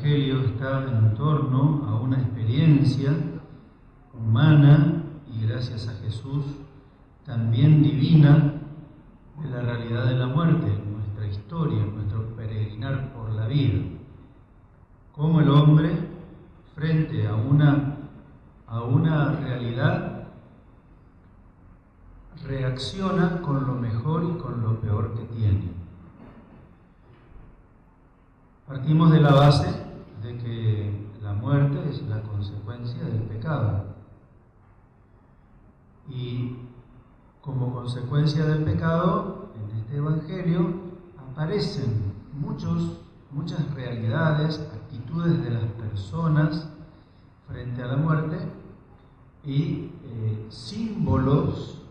Evangelio está en torno a una experiencia humana y gracias a Jesús también divina de la realidad de la muerte, en nuestra historia, en nuestro peregrinar por la vida. Cómo el hombre, frente a una realidad, reacciona con lo mejor y con lo peor que tiene. Partimos de la base de que la muerte es la consecuencia del pecado. Y como consecuencia del pecado, en este Evangelio aparecen muchas realidades, actitudes de las personas frente a la muerte y símbolos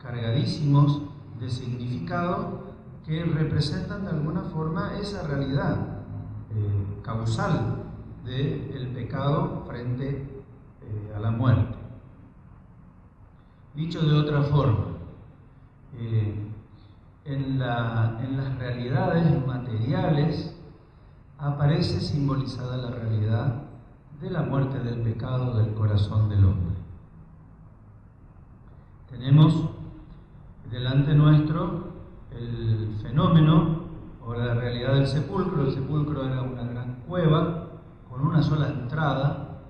cargadísimos de significado que representan de alguna forma esa realidad causal del pecado frente a la muerte. Dicho de otra forma, en las realidades materiales aparece simbolizada la realidad de la muerte del pecado del corazón del hombre. Tenemos delante nuestro el fenómeno o la realidad del sepulcro. El sepulcro era una gran cueva con una sola entrada.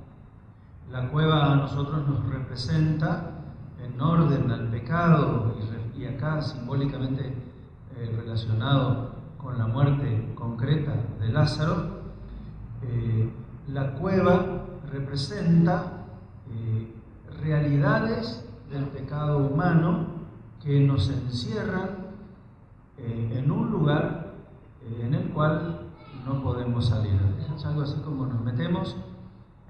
La cueva a nosotros nos representa en orden al pecado y acá simbólicamente relacionado con la muerte concreta de Lázaro. La cueva representa realidades del pecado humano que nos encierran en un lugar en el cual no podemos salir. Es algo así como nos metemos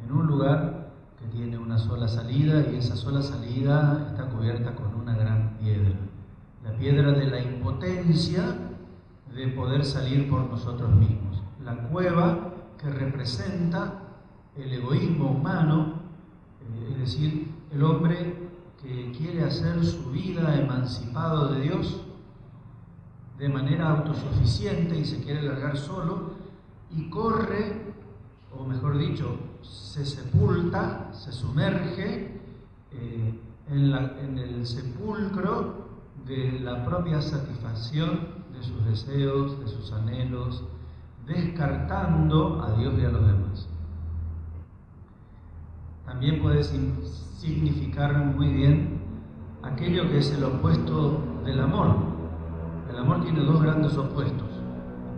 en un lugar que tiene una sola salida y esa sola salida está cubierta con una gran piedra. La piedra de la impotencia de poder salir por nosotros mismos. La cueva que representa el egoísmo humano, es decir, el hombre que quiere hacer su vida emancipado de Dios de manera autosuficiente y se quiere largar solo y corre, o mejor dicho, se sepulta, se sumerge en el sepulcro de la propia satisfacción de sus deseos, de sus anhelos, descartando a Dios y a los demás. También puede significar muy bien aquello que es el opuesto del amor. El amor tiene dos grandes opuestos.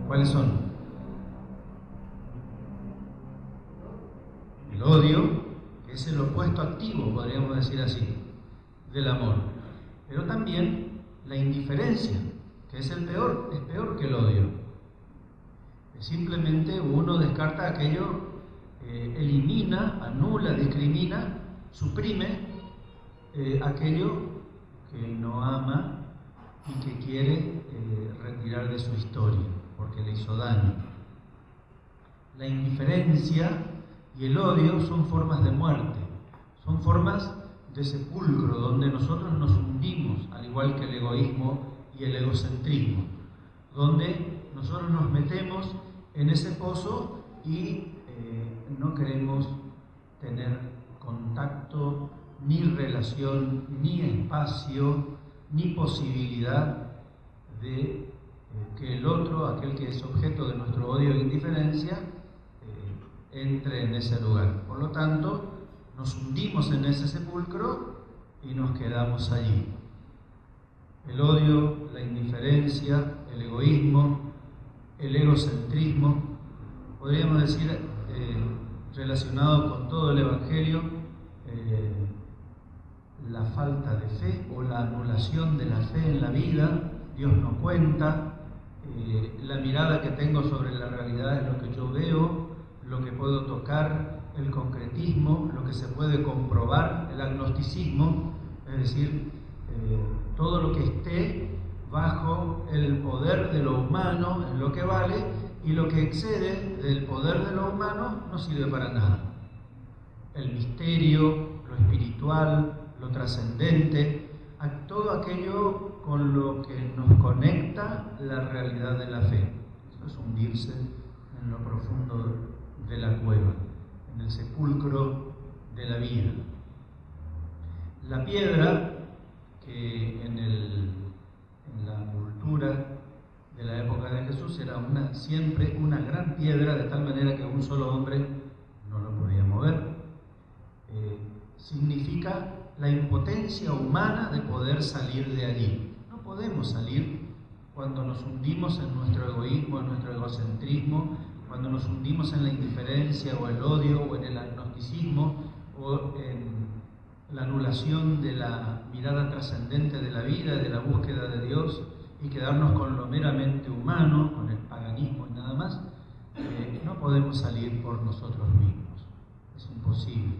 ¿Cuáles son? El odio, que es el opuesto activo, podríamos decir así, del amor. Pero también la indiferencia, que es peor que el odio. Simplemente uno descarta aquello, elimina, anula, discrimina, suprime aquello que no ama y que quiere retirar de su historia, porque le hizo daño. La indiferencia y el odio son formas de muerte, son formas de sepulcro, donde nosotros nos hundimos, al igual que el egoísmo y el egocentrismo, donde nosotros nos metemos en ese pozo y no queremos tener contacto, ni relación, ni espacio, ni posibilidad de que el otro, aquel que es objeto de nuestro odio e indiferencia, entre en ese lugar. Por lo tanto, nos hundimos en ese sepulcro y nos quedamos allí. El odio, la indiferencia, el egoísmo, el egocentrismo, podríamos decir, relacionado con todo el Evangelio, la falta de fe o la anulación de la fe en la vida. Dios no cuenta, la mirada que tengo sobre la realidad es lo que yo veo, lo que puedo tocar, el concretismo, lo que se puede comprobar, el agnosticismo, es decir, todo lo que esté bajo el poder de lo humano es lo que vale, y lo que excede del poder de lo humano no sirve para nada. El misterio, lo espiritual, lo trascendente, todo aquello con lo que nos conecta la realidad de la fe. Eso es hundirse en lo profundo de la cueva, en el sepulcro de la vida. La piedra, que en la cultura de la época de Jesús era siempre una gran piedra, de tal manera que un solo hombre no lo podía mover, significa la impotencia humana de poder salir de allí. No podemos salir cuando nos hundimos en nuestro egoísmo, en nuestro egocentrismo, cuando nos hundimos en la indiferencia o el odio o en el agnosticismo o en la anulación de la mirada trascendente de la vida, de la búsqueda de Dios, y quedarnos con lo meramente humano, con el paganismo y nada más. No podemos salir por nosotros mismos, es imposible.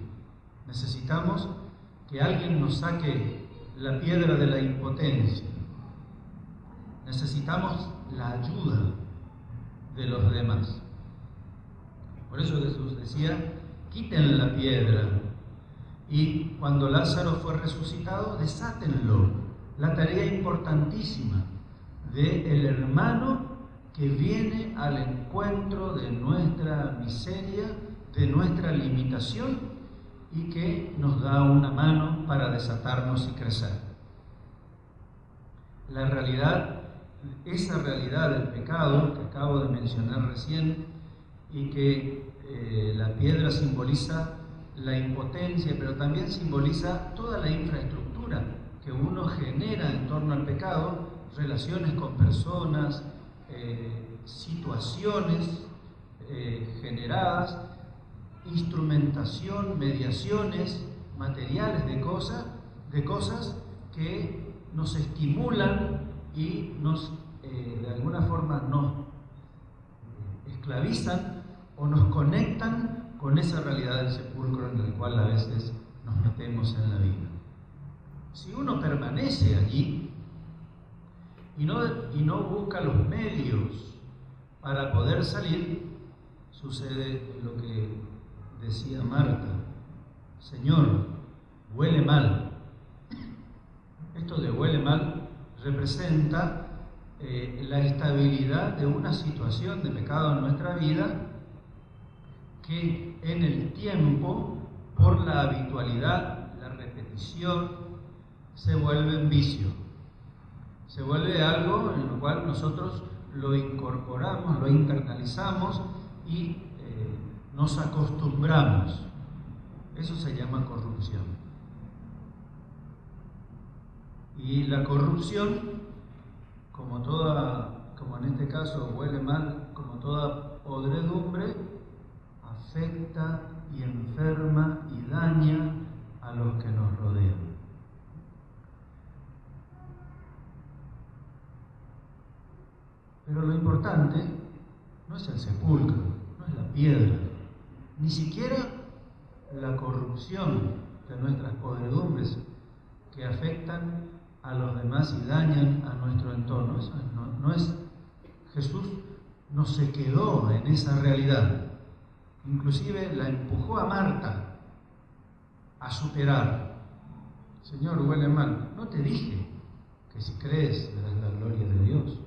Necesitamos que alguien nos saque la piedra de la impotencia. Necesitamos la ayuda de los demás. Por eso Jesús decía, quiten la piedra. Y cuando Lázaro fue resucitado, desátenlo. La tarea importantísima del hermano que viene al encuentro de nuestra miseria, de nuestra limitación, y que nos da una mano para desatarnos y crecer. La realidad, esa realidad del pecado que acabo de mencionar recién, y que la piedra simboliza la impotencia, pero también simboliza toda la infraestructura que uno genera en torno al pecado, relaciones con personas, situaciones generadas, instrumentación, mediaciones materiales de cosas que nos estimulan y nos de alguna forma nos esclavizan o nos conectan con esa realidad del sepulcro en el cual a veces nos metemos en la vida. Si uno permanece allí y no busca los medios para poder salir, sucede lo que decía Marta: Señor, huele mal. Esto de huele mal representa la estabilidad de una situación de pecado en nuestra vida que en el tiempo, por la habitualidad, la repetición, se vuelve en vicio. Se vuelve algo en lo cual nosotros lo incorporamos, lo internalizamos y nos acostumbramos. Eso se llama corrupción. Y la corrupción, como en este caso huele mal, como toda podredumbre, afecta y enferma y daña a los que nos rodean. Pero lo importante no es el sepulcro, no es la piedra, ni siquiera la corrupción de nuestras podredumbres que afectan a los demás y dañan a nuestro entorno. Eso no es. Jesús no se quedó en esa realidad. Inclusive la empujó a Marta a superar. Señor, huele mal. No te dije que si crees verás la gloria de Dios.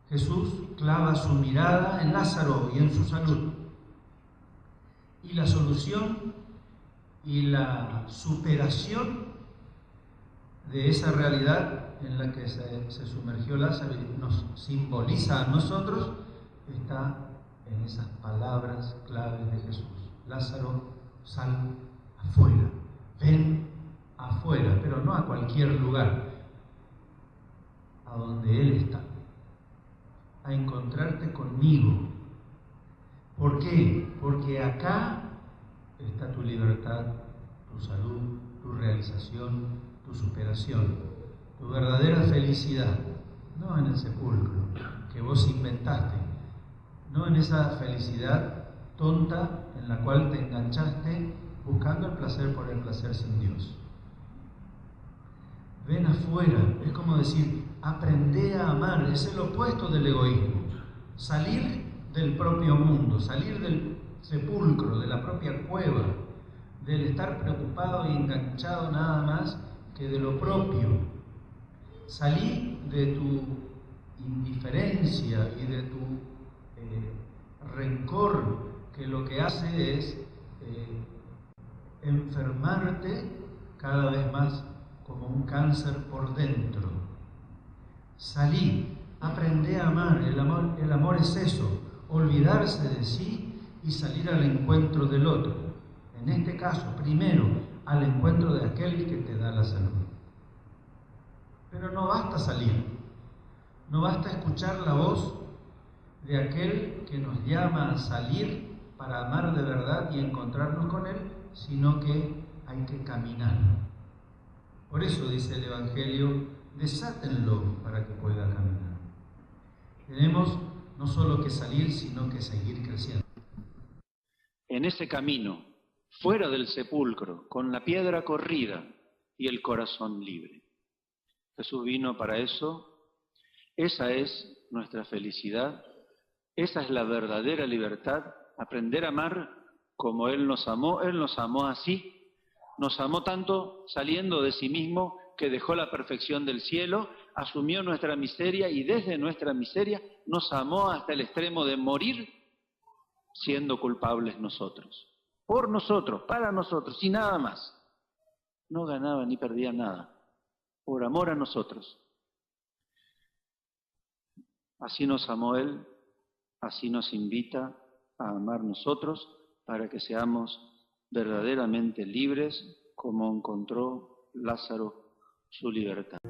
Jesús clava su mirada en Lázaro y en su salud. Y la solución y la superación de esa realidad en la que se sumergió Lázaro y nos simboliza a nosotros está en esas palabras claves de Jesús. Lázaro, sal afuera, ven afuera, pero no a cualquier lugar, a donde Él está, a encontrarte conmigo. ¿Por qué? Porque acá está tu libertad, tu salud, tu realización, tu superación, tu verdadera felicidad, no en el sepulcro que vos inventaste, no en esa felicidad tonta en la cual te enganchaste buscando el placer por el placer sin Dios. Ven afuera, es como decir, aprende a amar, es el opuesto del egoísmo. Salir del propio mundo, salir del sepulcro, de la propia cueva, del estar preocupado y enganchado nada más que de lo propio. Salí de tu indiferencia y de tu rencor que lo que hace es enfermarte cada vez más como un cáncer por dentro. Salí, aprendé a amar. El amor es eso, olvidarse de sí y salir al encuentro del otro. En este caso, primero, al encuentro de aquel que te da la salud. Pero no basta salir, no basta escuchar la voz de aquel que nos llama a salir para amar de verdad y encontrarnos con Él, sino que hay que caminar. Por eso dice el Evangelio, desátenlo para que pueda caminar. Tenemos no solo que salir, sino que seguir creciendo. En ese camino, fuera del sepulcro, con la piedra corrida y el corazón libre. Jesús vino para eso. Esa es nuestra felicidad. Esa es la verdadera libertad. Aprender a amar como Él nos amó así. Nos amó tanto saliendo de sí mismo que dejó la perfección del cielo, asumió nuestra miseria y desde nuestra miseria nos amó hasta el extremo de morir siendo culpables nosotros. Por nosotros, para nosotros y nada más. No ganaba ni perdía nada. Por amor a nosotros. Así nos amó Él, así nos invita a amar nosotros para que seamos verdaderamente libres como encontró Lázaro su libertad.